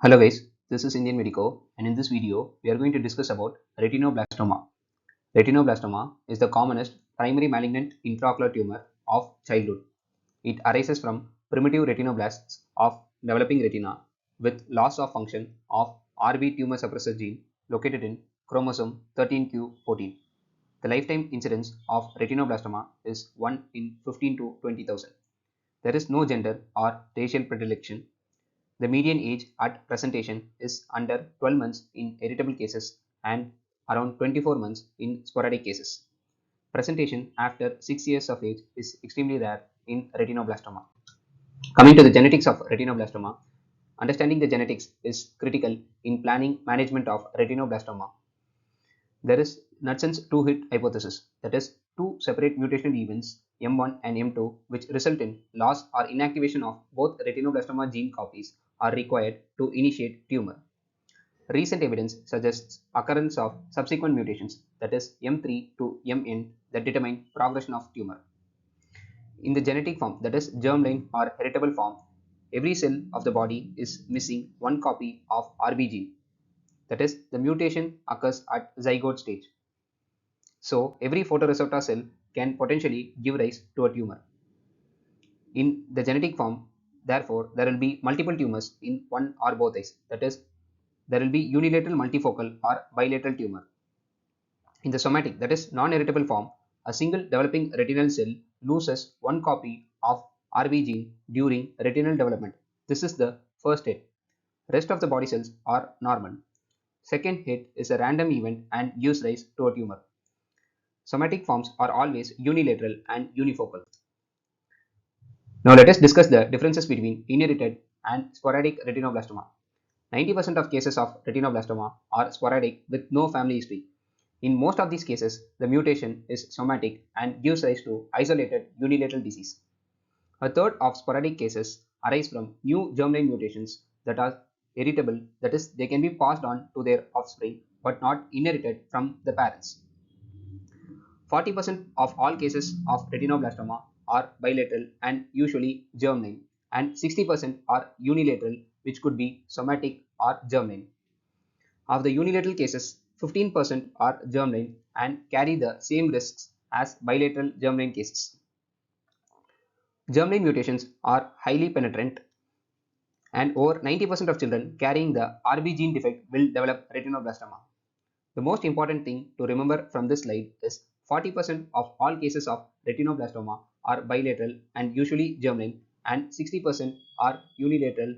Hello guys, this is Indian Medico, and in this video we are going to discuss about retinoblastoma. Retinoblastoma is the commonest primary malignant intraocular tumor of childhood. It arises from primitive retinoblasts of developing retina with loss of function of RB tumor suppressor gene located in chromosome 13q14. The lifetime incidence of retinoblastoma is 1 in 15 to 20,000. There is no gender or racial predilection. The median age at presentation is under 12 months in heritable cases and around 24 months in sporadic cases. Presentation after 6 years of age is extremely rare in retinoblastoma. Coming to the genetics of retinoblastoma, understanding the genetics is critical in planning management of retinoblastoma. There is Knudson's two-hit hypothesis, that is, two separate mutational events M1 and M2 which result in loss or inactivation of both retinoblastoma gene copies are required to initiate tumor. Recent evidence suggests occurrence of subsequent mutations, that is M3 to Mn, that determine progression of tumor. In the genetic form, that is germline or heritable form, every cell of the body is missing one copy of RB gene. That is, the mutation occurs at zygote stage. So, every photoreceptor cell can potentially give rise to a tumor. In the genetic form, therefore, there will be multiple tumors in one or both eyes. That is, there will be unilateral multifocal or bilateral tumor. In the somatic, that is non-heritable form, a single developing retinal cell loses one copy of RB gene during retinal development. This is the first hit. Rest of the body cells are normal. Second hit is a random event and gives rise to a tumor. Somatic forms are always unilateral and unifocal. Now let us discuss the differences between inherited and sporadic retinoblastoma. 90% of cases of retinoblastoma are sporadic with no family history. In most of these cases, the mutation is somatic and gives rise to isolated unilateral disease. A third of sporadic cases arise from new germline mutations that are heritable, that is, they can be passed on to their offspring but not inherited from the parents. 40% of all cases of retinoblastoma are bilateral and usually germline, and 60% are unilateral, which could be somatic or germline. Of the unilateral cases, 15% are germline and carry the same risks as bilateral germline cases. Germline mutations are highly penetrant, and over 90% of children carrying the RB gene defect will develop retinoblastoma. The most important thing to remember from this slide is 40% of all cases of retinoblastoma are bilateral and usually germline, and 60% are unilateral,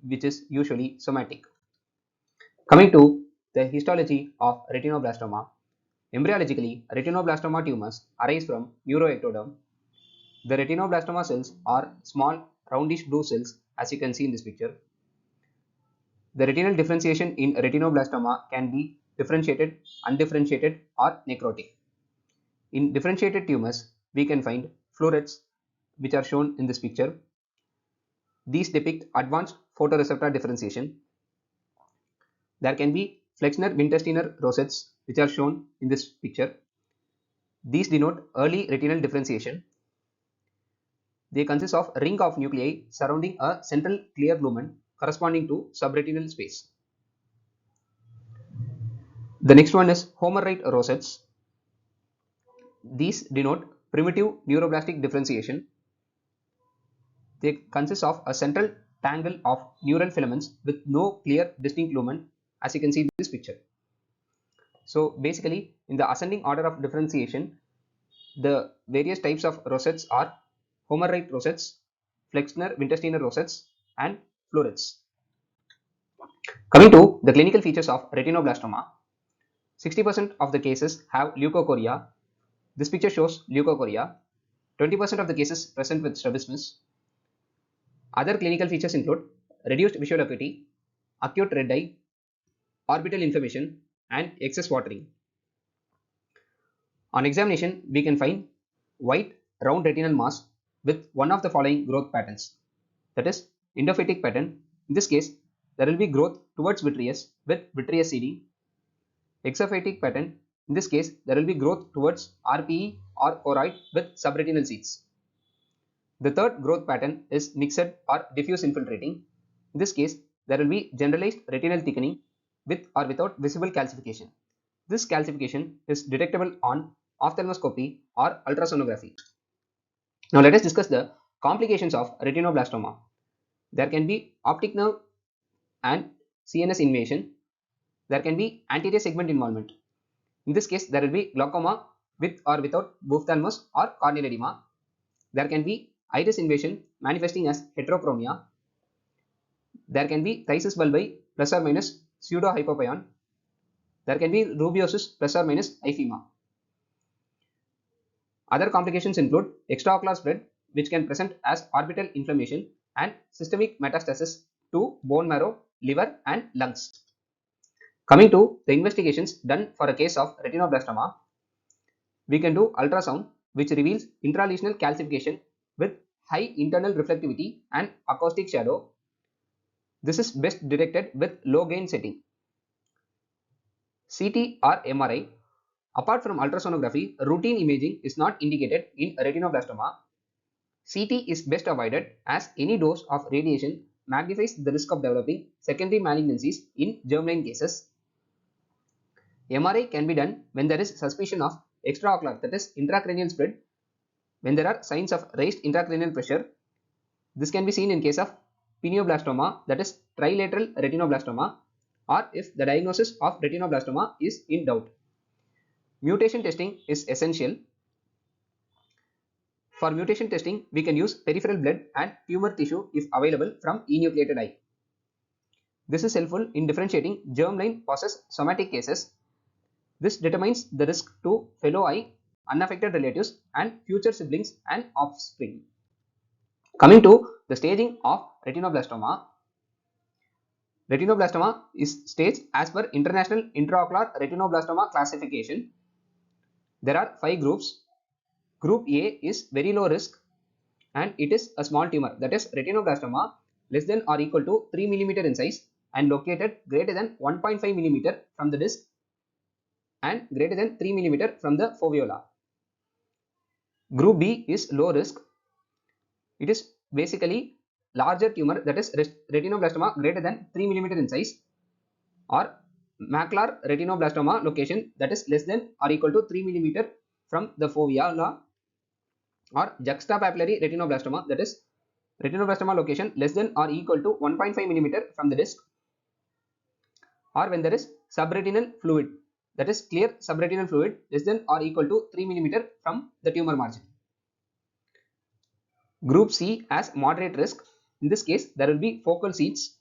which is usually somatic. Coming to the histology of retinoblastoma, embryologically, retinoblastoma tumors arise from neuroectoderm. The retinoblastoma cells are small roundish blue cells, as you can see in this picture. The retinal differentiation in retinoblastoma can be differentiated, undifferentiated, or necrotic. In differentiated tumors, we can find florets, which are shown in this picture. These depict advanced photoreceptor differentiation. There can be flexner-intestinal rosettes, which are shown in this picture. These denote early retinal differentiation. They consist of a ring of nuclei surrounding a central clear lumen corresponding to subretinal space. The next one is homerite rosettes. These denote primitive neuroblastic differentiation. They consist of a central tangle of neural filaments with no clear distinct lumen, as you can see in this picture. So basically, in the ascending order of differentiation, the various types of rosettes are homerite rosettes, flexner-intestinal rosettes, and florets. Coming to the clinical features of retinoblastoma, 60% of the cases have leukocoria. This picture shows leukocoria. 20% of the cases present with strabismus. Other clinical features include reduced visual acuity, acute red eye, orbital inflammation, and excess watering. On examination, we can find white round retinal mass with one of the following growth patterns. That is endophytic pattern. In this case, there will be growth towards vitreous with vitreous seeding. Exophytic pattern. In this case, there will be growth towards RPE or choroid with subretinal seeds. The third growth pattern is mixed or diffuse infiltrating. In this case, there will be generalized retinal thickening with or without visible calcification. This calcification is detectable on ophthalmoscopy or ultrasonography. Now let us discuss the complications of retinoblastoma. There can be optic nerve and CNS invasion. There can be anterior segment involvement. In this case, there will be glaucoma with or without ophthalmos or corneal edema. There can be iris invasion manifesting as heterochromia. There can be phthisis bulbi plus or minus pseudohypopyon. There can be rubiosis plus or minus ephema. Other complications include extraocular spread, which can present as orbital inflammation, and systemic metastasis to bone marrow, liver, and lungs. Coming to the investigations done for a case of retinoblastoma, we can do ultrasound, which reveals intralesional calcification with high internal reflectivity and acoustic shadow. This is best detected with low gain setting. CT or MRI. Apart from ultrasonography, routine imaging is not indicated in retinoblastoma. CT is best avoided as any dose of radiation magnifies the risk of developing secondary malignancies in germline cases. MRI can be done when there is suspicion of extraocular, that is intracranial spread, when there are signs of raised intracranial pressure. This can be seen in case of pineoblastoma, that is trilateral retinoblastoma, or if the diagnosis of retinoblastoma is in doubt. Mutation testing is essential. For mutation testing, we can use peripheral blood and tumor tissue if available from enucleated eye. This is helpful in differentiating germline versus somatic cases. This determines the risk to fellow eye, unaffected relatives, and future siblings and offspring. Coming to the staging of retinoblastoma. Retinoblastoma is staged as per International Intraocular Retinoblastoma Classification. There are 5 groups. Group A is very low risk and it is a small tumor, that is retinoblastoma less than or equal to 3 mm in size and located greater than 1.5 mm from the disc and greater than 3 mm from the foveola. Group B is low risk. It is basically larger tumor, that is retinoblastoma greater than 3 mm in size, or macular retinoblastoma location, that is less than or equal to 3 mm from the foveola, or juxtapapillary retinoblastoma, that is retinoblastoma location less than or equal to 1.5 mm from the disc, or when there is subretinal fluid, that is clear subretinal fluid less than or equal to 3 mm from the tumor margin. Group C has moderate risk. In this case, there will be focal seeds,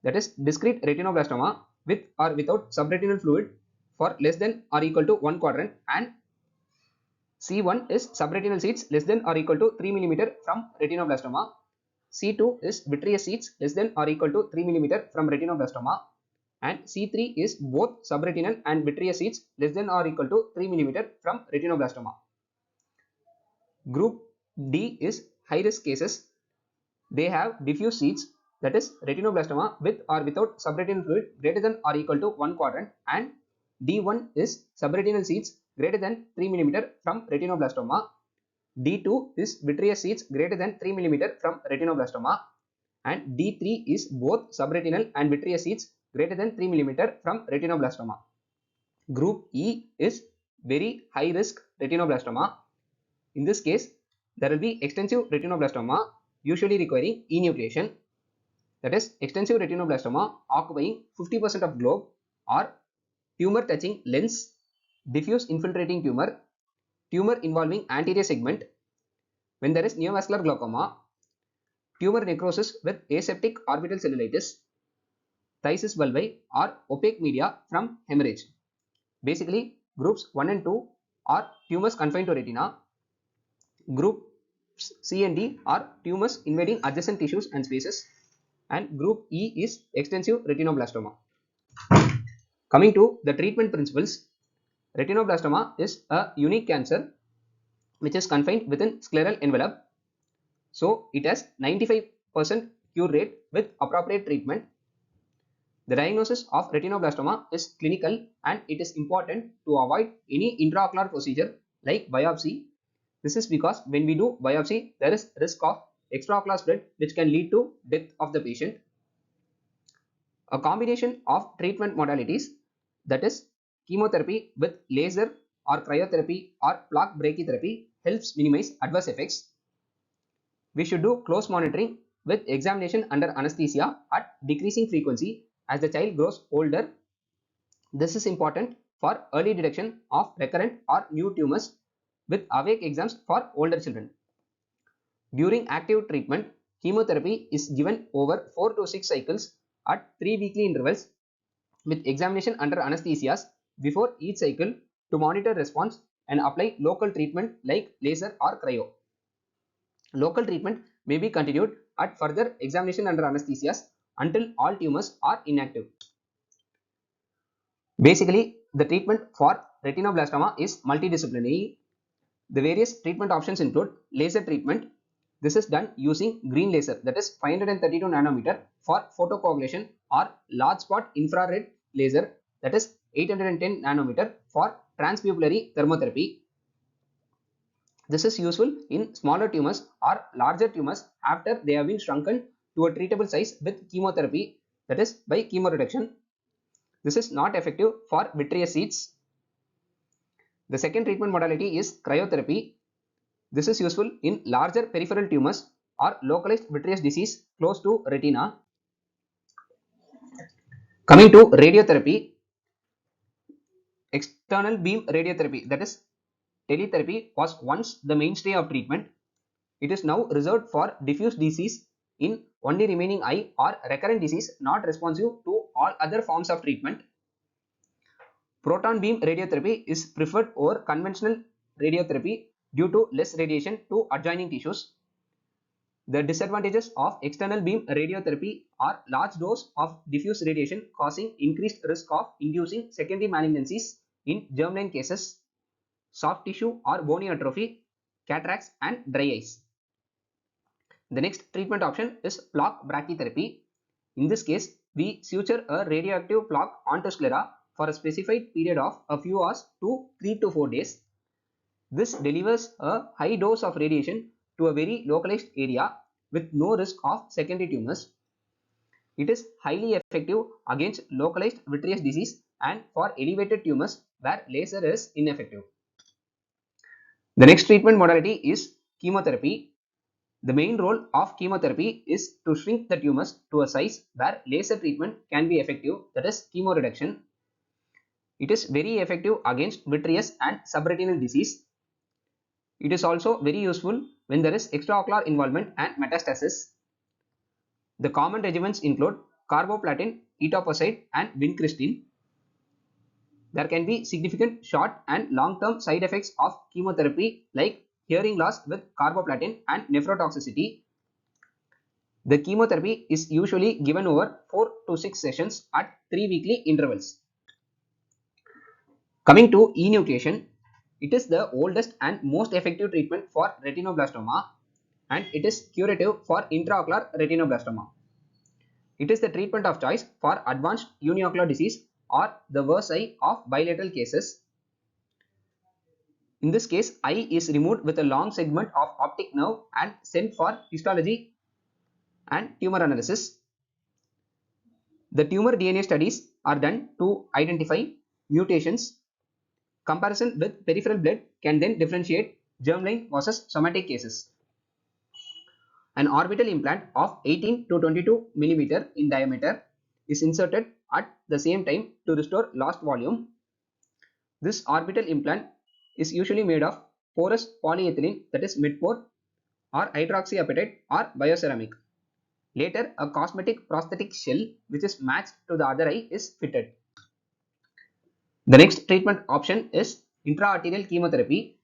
that is discrete retinoblastoma with or without subretinal fluid for less than or equal to 1 quadrant, and C1 is subretinal seeds less than or equal to 3 mm from retinoblastoma. C2 is vitreous seeds less than or equal to 3 mm from retinoblastoma, and C3 is both subretinal and vitreous seeds less than or equal to 3 mm from retinoblastoma. Group D is high risk cases. They have diffuse seeds, that is retinoblastoma with or without subretinal fluid greater than or equal to 1 quadrant, and D1 is subretinal seeds greater than 3 mm from retinoblastoma. D2 is vitreous seeds greater than 3 mm from retinoblastoma, and D3 is both subretinal and vitreous seeds greater than 3 mm from retinoblastoma. Group E is very high risk retinoblastoma. In this case, there will be extensive retinoblastoma usually requiring enucleation, that is extensive retinoblastoma occupying 50% of globe, or tumor touching lens, diffuse infiltrating tumor, tumor involving anterior segment. When there is neovascular glaucoma, tumor necrosis with aseptic orbital cellulitis, phthisis bulbi, or opaque media from hemorrhage. Basically, groups 1 and 2 are tumors confined to retina. Group C and D are tumors invading adjacent tissues and spaces, and group E is extensive retinoblastoma. Coming to the treatment principles, retinoblastoma is a unique cancer which is confined within scleral envelope. So it has 95% cure rate with appropriate treatment. The diagnosis of retinoblastoma is clinical and it is important to avoid any intraocular procedure like biopsy. This is because when we do biopsy, there is risk of extraocular spread which can lead to death of the patient. A combination of treatment modalities, that is chemotherapy with laser or cryotherapy or plaque brachytherapy, helps minimize adverse effects. We should do close monitoring with examination under anesthesia at decreasing frequency as the child grows older. This is important for early detection of recurrent or new tumors with awake exams for older children. During active treatment, chemotherapy is given over 4 to 6 cycles at 3 weekly intervals with examination under anesthesias before each cycle to monitor response and apply local treatment like laser or cryo. Local treatment may be continued at further examination under anesthesias until all tumors are inactive. Basically, the treatment for retinoblastoma is multidisciplinary. The various treatment options include laser treatment. This is done using green laser, that is 532 nanometer for photocoagulation, or large spot infrared laser, that is 810 nanometer for transpupillary thermotherapy. This is useful in smaller tumors or larger tumors after they have been shrunken to a treatable size with chemotherapy, that is by chemoreduction. This is not effective for vitreous seeds. The second treatment modality is cryotherapy. This is useful in larger peripheral tumors or localized vitreous disease close to retina. Coming to radiotherapy, external beam radiotherapy, that is teletherapy, was once the mainstay of treatment. It is now reserved for diffuse disease in only remaining eye or recurrent disease not responsive to all other forms of treatment. Proton beam radiotherapy is preferred over conventional radiotherapy due to less radiation to adjoining tissues. The disadvantages of external beam radiotherapy are large dose of diffuse radiation causing increased risk of inducing secondary malignancies in germline cases, soft tissue or bony atrophy, cataracts and dry eyes. The next treatment option is plaque brachytherapy. In this case, we suture a radioactive plaque onto sclera for a specified period of a few hours to 3 to 4 days. This delivers a high dose of radiation to a very localized area with no risk of secondary tumors. It is highly effective against localized vitreous disease and for elevated tumors where laser is ineffective. The next treatment modality is chemotherapy. The main role of chemotherapy is to shrink the tumors to a size where laser treatment can be effective, that is chemoreduction. It is very effective against vitreous and subretinal disease. It is also very useful when there is extraocular involvement and metastasis. The common regimens include carboplatin, etoposide and vincristine. There can be significant short and long-term side effects of chemotherapy like hearing loss with carboplatin and nephrotoxicity. The chemotherapy is usually given over 4 to 6 sessions at 3 weekly intervals. Coming to enucleation, it is the oldest and most effective treatment for retinoblastoma, and it is curative for intraocular retinoblastoma. It is the treatment of choice for advanced uniocular disease or the worst eye of bilateral cases. In this case, eye is removed with a long segment of optic nerve and sent for histology and tumor analysis. The tumor DNA studies are done to identify mutations. Comparison with peripheral blood can then differentiate germline versus somatic cases. An orbital implant of 18 to 22 mm in diameter is inserted at the same time to restore lost volume. This orbital implant is usually made of porous polyethylene, that is midpore, or hydroxyapatite or bioceramic. Later, a cosmetic prosthetic shell which is matched to the other eye is fitted. The next treatment option is intraarterial chemotherapy.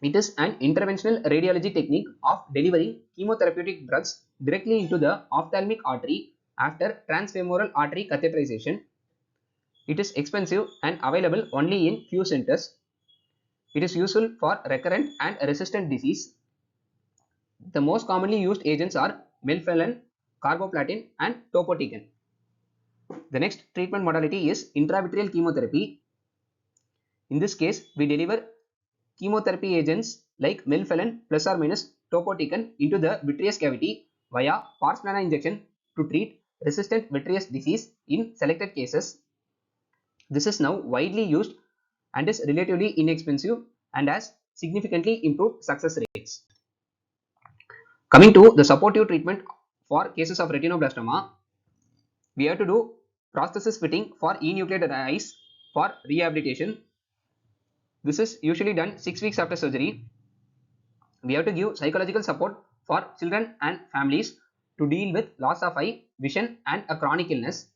It is an interventional radiology technique of delivering chemotherapeutic drugs directly into the ophthalmic artery after transfemoral artery catheterization. It is expensive and available only in few centers. It is useful for recurrent and resistant disease. The most commonly used agents are melphalan, carboplatin and topotecan. The next treatment modality is intravitreal chemotherapy. In this case, we deliver chemotherapy agents like melphalan plus or minus topotecan into the vitreous cavity via pars plana injection to treat resistant vitreous disease in selected cases. This is now widely used and is relatively inexpensive and has significantly improved success rates. Coming to the supportive treatment for cases of retinoblastoma, we have to do prosthesis fitting for enucleated eyes for rehabilitation. This is usually done 6 weeks after surgery. We have to give psychological support for children and families to deal with loss of eye, vision and a chronic illness.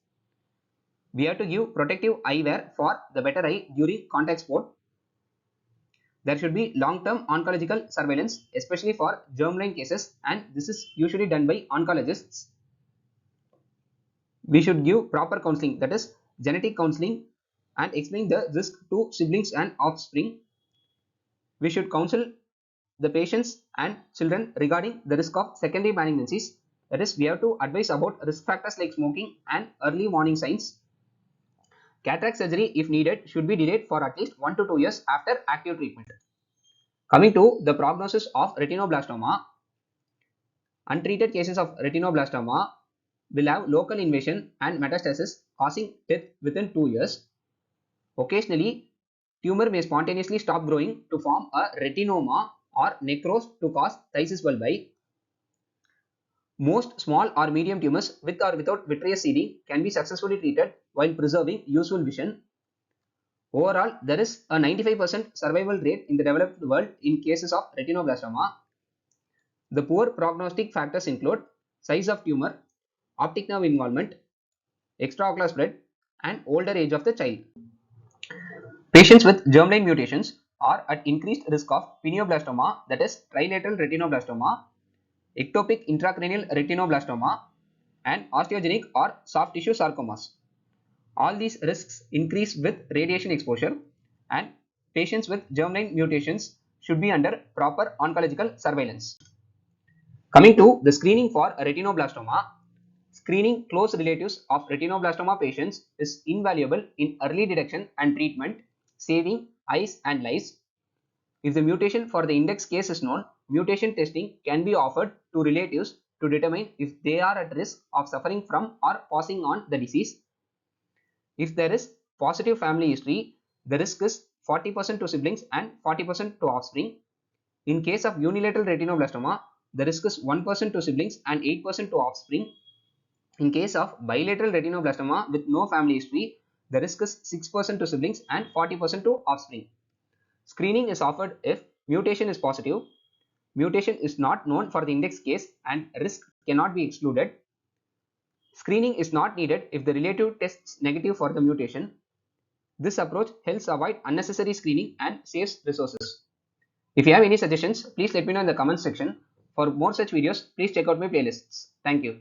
We have to give protective eyewear for the better eye during contact sport. There should be long-term oncological surveillance, especially for germline cases, and this is usually done by oncologists. We should give proper counseling, that is genetic counseling, and explain the risk to siblings and offspring. We should counsel the patients and children regarding the risk of secondary malignancies, that is we have to advise about risk factors like smoking and early warning signs. Cataract surgery, if needed, should be delayed for at least 1 to 2 years after active treatment. Coming to the prognosis of retinoblastoma, untreated cases of retinoblastoma will have local invasion and metastasis causing death within 2 years. Occasionally, tumor may spontaneously stop growing to form a retinoma or necrose to cause phthisis bulbi. Most small or medium tumors with or without vitreous seeding can be successfully treated while preserving useful vision. Overall, there is a 95% survival rate in the developed world in cases of retinoblastoma. The poor prognostic factors include size of tumor, optic nerve involvement, extraocular spread, and older age of the child. Patients with germline mutations are at increased risk of pineoblastoma, that is trilateral retinoblastoma, ectopic intracranial retinoblastoma, and osteogenic or soft tissue sarcomas. All these risks increase with radiation exposure, and patients with germline mutations should be under proper oncological surveillance. Coming to the screening for retinoblastoma, screening close relatives of retinoblastoma patients is invaluable in early detection and treatment, saving eyes and lives. If the mutation for the index case is known, mutation testing can be offered to relatives to determine if they are at risk of suffering from or passing on the disease. If there is positive family history, the risk is 40% to siblings and 40% to offspring. In case of unilateral retinoblastoma, the risk is 1% to siblings and 8% to offspring. In case of bilateral retinoblastoma with no family history, the risk is 6% to siblings and 40% to offspring. Screening is offered if mutation is positive, mutation is not known for the index case, and risk cannot be excluded. Screening is not needed if the relative tests negative for the mutation. This approach helps avoid unnecessary screening and saves resources. If you have any suggestions, please let me know in the comments section. For more such videos, please check out my playlists. Thank you.